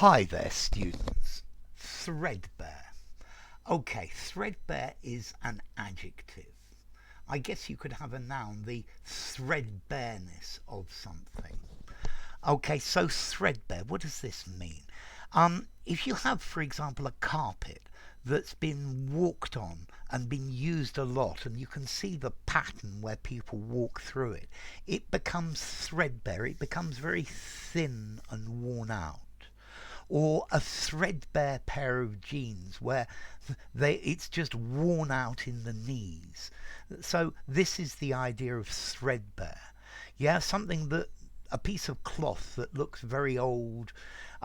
Hi there, students. Threadbare. Okay, threadbare is an adjective. I guess you could have a noun, the threadbareness of something. Okay, so threadbare, what does this mean? If you have, for example, a carpet that's been walked on and been used a lot, and you can see the pattern where people walk through it, it becomes threadbare. It becomes very thin and worn out. Or a threadbare pair of jeans where it's just worn out in the knees. So this is the idea of threadbare. Yeah, something that a piece of cloth that looks very old,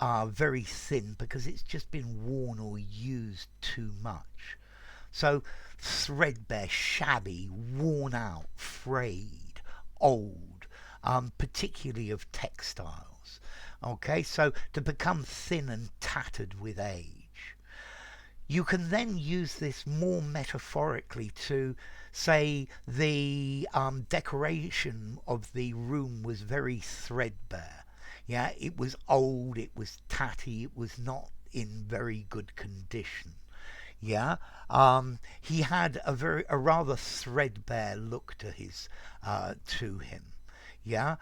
very thin because it's just been worn or used too much. So threadbare, shabby, worn out, frayed, old, particularly of textiles. Okay, so to become thin and tattered with age. You can then use this more metaphorically to say the decoration of the room was very threadbare. Yeah, it was old, it was tatty, it was not in very good condition. Yeah, he had a rather threadbare look to him. Yeah,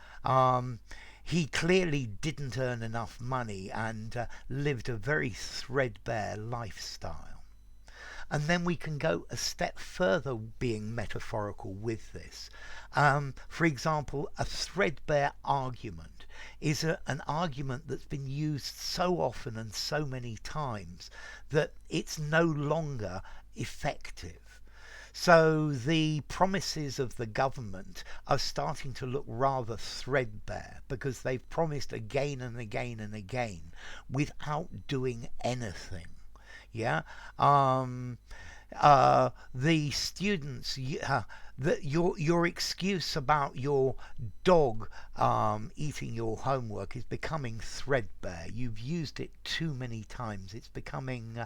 he clearly didn't earn enough money and lived a very threadbare lifestyle. And then we can go a step further being metaphorical with this. For example, a threadbare argument is an argument that's been used so often and so many times that it's no longer effective. So the promises of the government are starting to look rather threadbare because they've promised again and again and again without doing anything. Yeah. The students, your excuse about your dog eating your homework is becoming threadbare. You've used it too many times. It's becoming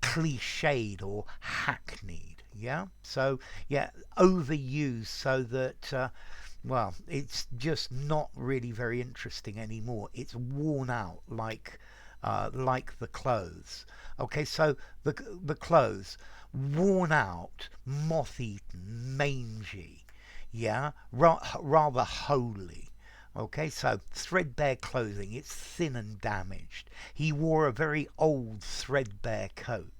cliched or hackneyed. Yeah. So yeah, overused so that. Well, it's just not really very interesting anymore. It's worn out like the clothes. Okay, so the clothes, worn out, moth-eaten, mangy, yeah, rather holy. Okay, so threadbare clothing, it's thin and damaged. He wore a very old threadbare coat.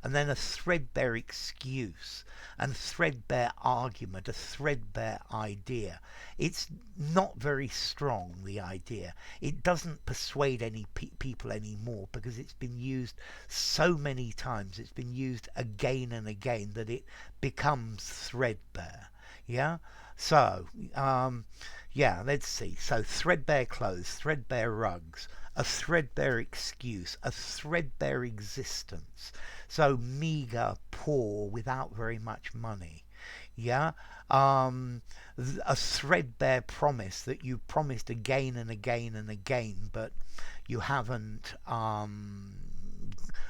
And then a threadbare excuse and threadbare argument, a threadbare idea. It's not very strong, the idea. It doesn't persuade any people anymore because it's been used so many times. It's been used again and again that it becomes threadbare. Yeah? So, yeah, let's see. So, threadbare clothes, threadbare rugs, a threadbare excuse, a threadbare existence. So, meager, poor, without very much money. Yeah? A threadbare promise that you promised again and again and again, but you haven't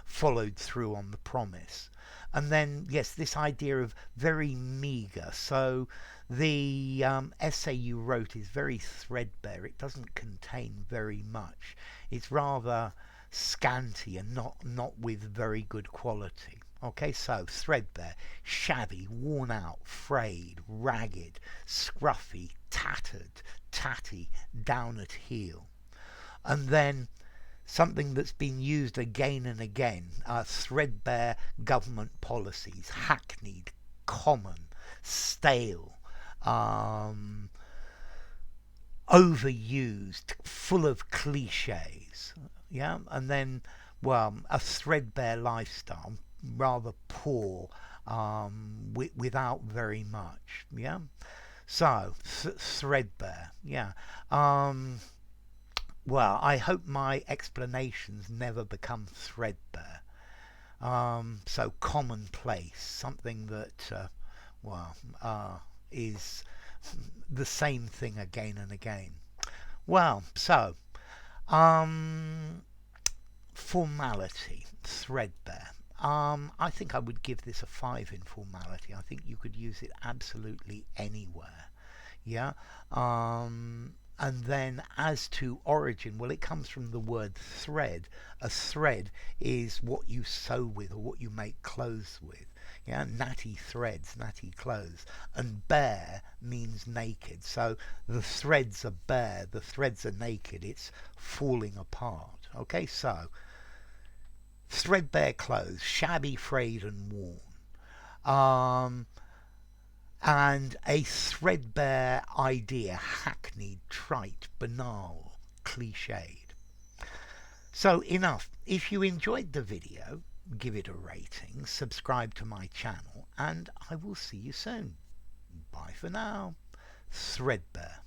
followed through on the promise. And then, yes, this idea of very meager. So the essay you wrote is very threadbare. It doesn't contain very much. It's rather scanty and not with very good quality. Okay, so threadbare, shabby, worn out, frayed, ragged, scruffy, tattered, tatty, down at heel. And then something that's been used again and again, threadbare government policies, hackneyed, common, stale, overused, full of cliches. Yeah, and then, well, a threadbare lifestyle, rather poor, without very much. Yeah, so threadbare. Yeah. Well, I hope my explanations never become threadbare. So commonplace, something that, well, is the same thing again and again. Well, so, formality, threadbare. I think I would give this a 5 in formality. I think you could use it absolutely anywhere. Yeah. And then as to origin, well, it comes from the word thread. A thread is what you sew with or what you make clothes with. Yeah, natty threads, natty clothes. And bare means naked. So the threads are bare, the threads are naked, it's falling apart. Okay, so threadbare clothes, shabby, frayed, and worn. Um, and a threadbare idea, hackneyed, trite, banal, cliched. So enough. If you enjoyed the video, give it a rating, subscribe to my channel, and I will see you soon. Bye for now. Threadbare.